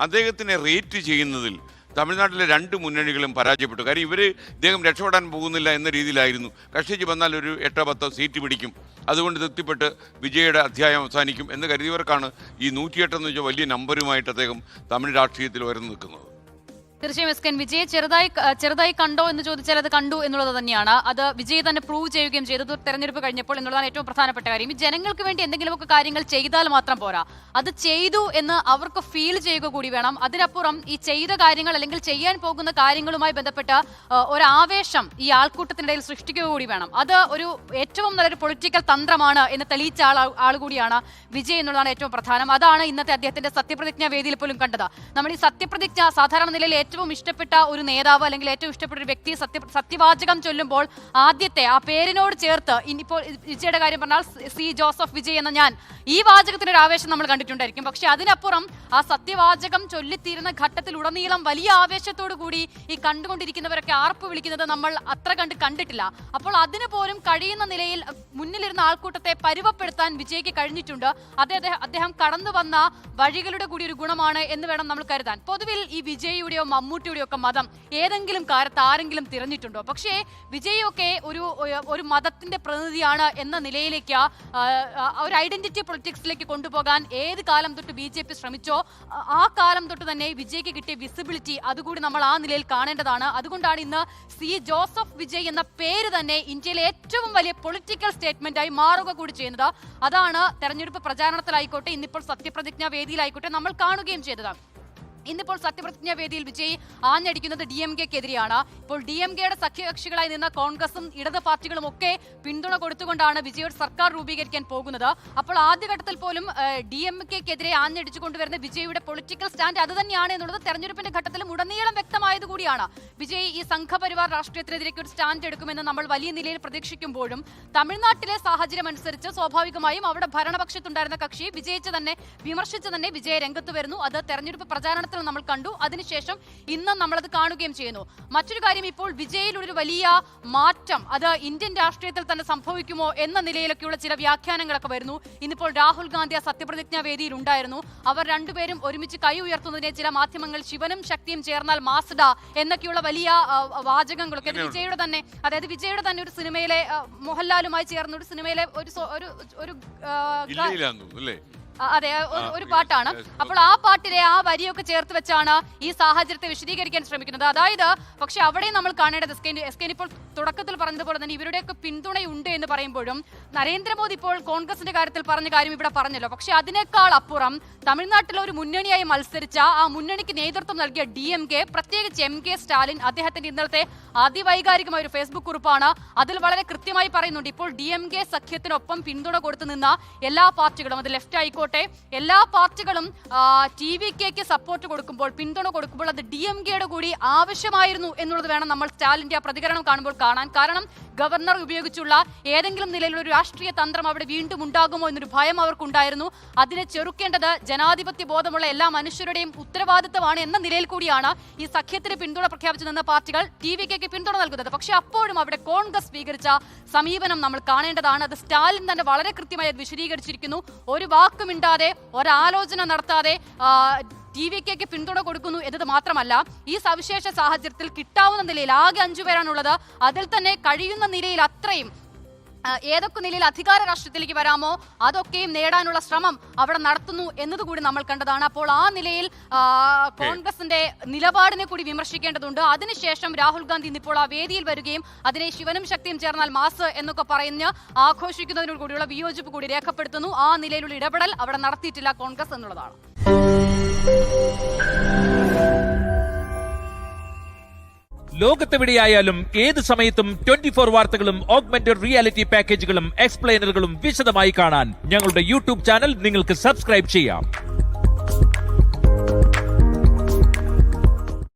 അദ്ദേഹത്തിനെ റേറ്റ് ചെയ്യുന്നതിൽ തമിഴ്നാട്ടിലെ 2 മുന്നണികളും പരാജയപ്പെട്ടു. കാര്യം ഇദ്ദേഹം രക്ഷപ്പെടാൻ പോകുന്നില്ല എന്ന രീതിയിലായിരുന്നു. കക്ഷിക്ക് വന്നാൽ ഒരു 8-10 സീറ്റ് പിടിക്കും, അതുകൊണ്ട് തൃപ്തിപ്പെട്ട് വിജയുടെ അധ്യായം അവസാനിക്കും എന്ന് കരുതിയവർക്കാണ് ഈ 108 എന്ന് വെച്ചാൽ വലിയ നമ്പറുമായിട്ട് അദ്ദേഹം തമിഴ് രാഷ്ട്രീയത്തിൽ ഉയർന്നു നിൽക്കുന്നത്. തീർച്ചയായും എസ്കൻ, വിജയ് ചെറുതായി കണ്ടോ എന്ന് ചോദിച്ചാൽ അത് കണ്ടു എന്നുള്ളത് തന്നെയാണ്. അത് വിജയ് തന്നെ പ്രൂവ് ചെയ്യുകയും ചെയ്തത് തെരഞ്ഞെടുപ്പ് കഴിഞ്ഞപ്പോൾ എന്നുള്ളതാണ് ഏറ്റവും പ്രധാനപ്പെട്ട കാര്യം. ഈ ജനങ്ങൾക്ക് വേണ്ടി എന്തെങ്കിലുമൊക്കെ കാര്യങ്ങൾ ചെയ്താൽ മാത്രം പോരാ, അത് ചെയ്തു എന്ന് അവർക്ക് ഫീൽ ചെയ്യുക കൂടി വേണം. അതിനപ്പുറം ഈ ചെയ്ത കാര്യങ്ങൾ അല്ലെങ്കിൽ ചെയ്യാൻ പോകുന്ന കാര്യങ്ങളുമായി ബന്ധപ്പെട്ട ഒരു ആവേശം ഈ ആൾക്കൂട്ടത്തിനിടയിൽ സൃഷ്ടിക്കുക കൂടി വേണം. അത് ഒരു ഏറ്റവും നല്ലൊരു പൊളിറ്റിക്കൽ തന്ത്രമാണ് എന്ന് തെളിയിച്ച ആൾ കൂടിയാണ് വിജയ് എന്നുള്ളതാണ് ഏറ്റവും പ്രധാനം. അതാണ് ഇന്നത്തെ അദ്ദേഹത്തിന്റെ സത്യപ്രതിജ്ഞാ വേദിയിൽ പോലും കണ്ടത്. നമ്മൾ ഈ സത്യപ്രതിജ്ഞ സാധാരണ നിലയിൽ ഏറ്റവും ഇഷ്ടപ്പെട്ട ഒരു നേതാവ് അല്ലെങ്കിൽ ഏറ്റവും ഇഷ്ടപ്പെട്ട ഒരു വ്യക്തി സത്യവാചകം ചൊല്ലുമ്പോൾ ആദ്യത്തെ ആ പേരിനോട് ചേർത്ത് ഇനിയിപ്പോൾ വിജയുടെ കാര്യം പറഞ്ഞാൽ സി ജോസഫ് വിജയ് എന്ന ഞാൻ, ഈ വാചകത്തിന് ഒരു ആവേശം നമ്മൾ കണ്ടിട്ടുണ്ടായിരിക്കും. പക്ഷെ അതിനപ്പുറം ആ സത്യവാചകം ചൊല്ലിത്തീരുന്ന ഘട്ടത്തിൽ ഉടനീളം വലിയ ആവേശത്തോടു കൂടി ഈ കണ്ടുകൊണ്ടിരിക്കുന്നവരൊക്കെ ആർപ്പ് വിളിക്കുന്നത് നമ്മൾ അത്ര കണ്ടിട്ടില്ല. അപ്പോൾ അതിന് പോലും കഴിയുന്ന നിലയിൽ മുന്നിലിരുന്ന ആൾക്കൂട്ടത്തെ പരുവപ്പെടുത്താൻ വിജയ്ക്ക് കഴിഞ്ഞിട്ടുണ്ട്. അദ്ദേഹം കടന്നു വന്ന വഴികളുടെ കൂടി ഒരു ഗുണമാണ് എന്ന് വേണം നമ്മൾ കരുതാൻ. പൊതുവിൽ ഈ വിജയുടെയോ മമ്മൂട്ടിയുടെയോ ഒക്കെ മതം ഏതെങ്കിലും കാലത്ത് ആരെങ്കിലും തിരഞ്ഞിട്ടുണ്ടോ? പക്ഷേ വിജയൊക്കെ ഒരു മതത്തിന്റെ പ്രതിനിധിയാണ് എന്ന നിലയിലേക്ക് ഒരു ഐഡന്റിറ്റി പൊളിറ്റിക്സിലേക്ക് കൊണ്ടുപോകാൻ ഏത് കാലം തൊട്ട് BJP ശ്രമിച്ചോ ആ കാലം തൊട്ട് തന്നെ വിജയ്ക്ക് കിട്ടിയ വിസിബിലിറ്റി അതുകൂടി നമ്മൾ ആ നിലയിൽ കാണേണ്ടതാണ്. അതുകൊണ്ടാണ് ഇന്ന് സി ജോസഫ് വിജയ് എന്ന പേര് തന്നെ ഇന്ത്യയിലെ ഏറ്റവും വലിയ പൊളിറ്റിക്കൽ സ്റ്റേറ്റ്മെന്റ് ആയി മാറുക കൂടി ചെയ്യുന്നത്. അതാണ് തെരഞ്ഞെടുപ്പ് പ്രചാരണത്തിലായിക്കോട്ടെ, ഇന്നിപ്പോൾ സത്യപ്രതിജ്ഞാ വേദിയിലായിക്കോട്ടെ നമ്മൾ കാണുകയും ചെയ്തത്. ഇന്നിപ്പോൾ സത്യപ്രതിജ്ഞാ വേദിയിൽ വിജയ് ആഞ്ഞടിക്കുന്നത് DMK-ക്കെതിരെയാണ്. ഇപ്പോൾ DMK-യുടെ സഖ്യകക്ഷികളായി നിന്ന കോൺഗ്രസും ഇടത് പാർട്ടികളും ഒക്കെ പിന്തുണ കൊടുത്തുകൊണ്ടാണ് വിജയുടെ സർക്കാർ രൂപീകരിക്കാൻ പോകുന്നത്. അപ്പോൾ ആദ്യഘട്ടത്തിൽ പോലും DMK-ക്കെതിരെ ആഞ്ഞടിച്ചു കൊണ്ടുവരുന്ന വിജയുടെ പൊളിറ്റിക്കൽ സ്റ്റാൻഡ് അത് തന്നെയാണ് എന്നുള്ളത് തെരഞ്ഞെടുപ്പിന്റെ ഘട്ടത്തിലും ഉടനീളം വ്യക്തമായതുകൂടിയാണ്. വിജയ് ഈ സംഘപരിവാർ രാഷ്ട്രീയത്തിനെതിരേക്ക് ഒരു സ്റ്റാൻഡ് എടുക്കുമെന്ന് നമ്മൾ വലിയ നിലയിൽ പ്രതീക്ഷിക്കുമ്പോഴും തമിഴ്നാട്ടിലെ സാഹചര്യം അനുസരിച്ച് സ്വാഭാവികമായും അവിടെ ഭരണപക്ഷത്തുണ്ടായിരുന്ന കക്ഷി വിമർശിച്ച് തന്നെ വിജയ രംഗത്ത് വരുന്നു. അത് തെരഞ്ഞെടുപ്പ് പ്രചാരണത്തിൽ നമ്മൾ കണ്ടു. അതിനുശേഷം ഇന്നും നമ്മളത് കാണുകയും ചെയ്യുന്നു. മറ്റൊരു കാര്യം, ഇപ്പോൾ വിജയിലൊരു വലിയ മാറ്റം അത് ഇന്ത്യൻ രാഷ്ട്രീയത്തിൽ തന്നെ സംഭവിക്കുമോ എന്ന നിലയിലൊക്കെയുള്ള ചില വ്യാഖ്യാനങ്ങളൊക്കെ വരുന്നു. ഇന്നിപ്പോൾ രാഹുൽ ഗാന്ധി ആ സത്യപ്രതിജ്ഞാ വേദിയിൽ ഉണ്ടായിരുന്നു. അവർ രണ്ടുപേരും ഒരുമിച്ച് കൈ ഉയർത്തുന്നതിനെ ചില മാധ്യമങ്ങൾ ശിവനും ശക്തിയും ചേർന്നാൽ മാസ്ഡ എന്നൊക്കെയുള്ള വലിയ വാചകങ്ങളൊക്കെ വിജയുടെ തന്നെ, അതായത് വിജയുടെ തന്നെ ഒരു സിനിമയിലെ മോഹൻലാലുമായി ചേർന്ന ഒരു സിനിമയിലെ അതെ ഒരു പാട്ടാണ്. അപ്പോൾ ആ പാട്ടിലെ ആ വരിയൊക്കെ ചേർത്ത് വെച്ചാണ് ഈ സാഹചര്യത്തെ വിശദീകരിക്കാൻ ശ്രമിക്കുന്നത്. അതായത് പക്ഷെ അവിടെ നമ്മൾ കാണേണ്ടത് എസ്കേൻ ഇപ്പോൾ തുടക്കത്തിൽ പറഞ്ഞതുപോലെ തന്നെ ഇവരുടെയൊക്കെ പിന്തുണയുണ്ട് എന്ന് പറയുമ്പോഴും നരേന്ദ്രമോദി ഇപ്പോൾ കോൺഗ്രസിന്റെ കാര്യത്തിൽ പറഞ്ഞ കാര്യം ഇവിടെ പറഞ്ഞല്ലോ. പക്ഷെ അതിനേക്കാൾ അപ്പുറം തമിഴ്നാട്ടിലെ ഒരു മുന്നണിയായി മത്സരിച്ച ആ മുന്നണിക്ക് നേതൃത്വം നൽകിയ DMK, പ്രത്യേകിച്ച് MK സ്റ്റാലിൻ, അദ്ദേഹത്തിന്റെ ഇന്നലത്തെ അതിവൈകാരികമായ ഒരു ഫേസ്ബുക്ക് കുറിപ്പാണ്. അതിൽ വളരെ കൃത്യമായി പറയുന്നുണ്ട് ഇപ്പോൾ DMK സഖ്യത്തിനൊപ്പം പിന്തുണ കൊടുത്തു നിന്ന എല്ലാ പാർട്ടികളും, അത് ലെഫ്റ്റ് ആയിക്കോട്ടെ എല്ലാ പാർട്ടികളും TVKക്ക് സപ്പോർട്ട് കൊടുക്കുമ്പോൾ, പിന്തുണ കൊടുക്കുമ്പോൾ അത് DMKയുടെ കൂടി ആവശ്യമായിരുന്നു എന്നുള്ളത് വേണം നമ്മൾ സ്റ്റാലിന്റെ ആ പ്രതികരണം കാണുമ്പോൾ കാണാൻ. കാരണം ഗവർണർ ഉപയോഗിച്ചുള്ള ഏതെങ്കിലും നിലയിലുള്ള ഒരു രാഷ്ട്രീയ തന്ത്രം അവിടെ വീണ്ടും ഉണ്ടാകുമോ എന്നൊരു ഭയം അവർക്കുണ്ടായിരുന്നു. അതിനെ ചെറുക്കേണ്ടത് ജനാധിപത്യ ബോധമുള്ള എല്ലാ മനുഷ്യരുടെയും ഉത്തരവാദിത്തമാണ് എന്ന നിലയിൽ കൂടിയാണ് ഈ സഖ്യത്തിന് പിന്തുണ പ്രഖ്യാപിച്ചു നിന്ന പാർട്ടികൾ TVKക്ക് പിന്തുണ നൽകുന്നത്. പക്ഷെ അപ്പോഴും അവിടെ കോൺഗ്രസ് സ്വീകരിച്ച സമീപനം നമ്മൾ കാണേണ്ടതാണ്. അത് സ്റ്റാലിൻ തന്നെ വളരെ കൃത്യമായി വിശദീകരിച്ചിരിക്കുന്നു. ഒരു വാക്കുമിണ്ടാതെ, ഒരാലോചന നടത്താതെ TVKക്ക് പിന്തുണ കൊടുക്കുന്നു എന്നത് മാത്രമല്ല, ഈ സവിശേഷ സാഹചര്യത്തിൽ കിട്ടാവുന്ന നിലയിൽ ആകെ 5 പേരാണുള്ളത്. അതിൽ തന്നെ കഴിയുന്ന നിലയിൽ അത്രയും ഏതൊക്കെ നിലയിൽ അധികാര രാഷ്ട്രീയത്തിലേക്ക് വരാമോ അതൊക്കെയും നേടാനുള്ള ശ്രമം അവിടെ നടത്തുന്നു എന്നതുകൂടി നമ്മൾ കണ്ടതാണ്. അപ്പോൾ ആ നിലയിൽ കോൺഗ്രസിന്റെ നിലപാടിനെ കൂടി വിമർശിക്കേണ്ടതുണ്ട്. അതിനുശേഷം രാഹുൽ ഗാന്ധി ഇന്നിപ്പോൾ ആ വേദിയിൽ വരികയും അതിനെ ശിവനും ശക്തിയും ചേർന്നാൽ മാസ് എന്നൊക്കെ പറഞ്ഞ് ആഘോഷിക്കുന്നതിനോട് കൂടിയുള്ള വിയോജിപ്പ് കൂടി രേഖപ്പെടുത്തുന്നു. ആ നിലയിലുള്ള ഇടപെടൽ അവിടെ നടത്തിയിട്ടില്ല കോൺഗ്രസ് എന്നുള്ളതാണ്. ലോകത്തെവിടെയായാലും ഏത് സമയത്തും 24 വാർത്തകളും ഓഗ്മെന്റഡ് റിയാലിറ്റി പാക്കേജുകളും എക്സ്പ്ലെയിനറുകളും വിശദമായി കാണാൻ ഞങ്ങളുടെ YouTube ചാനൽ നിങ്ങൾക്ക് സബ്സ്ക്രൈബ് ചെയ്യാം.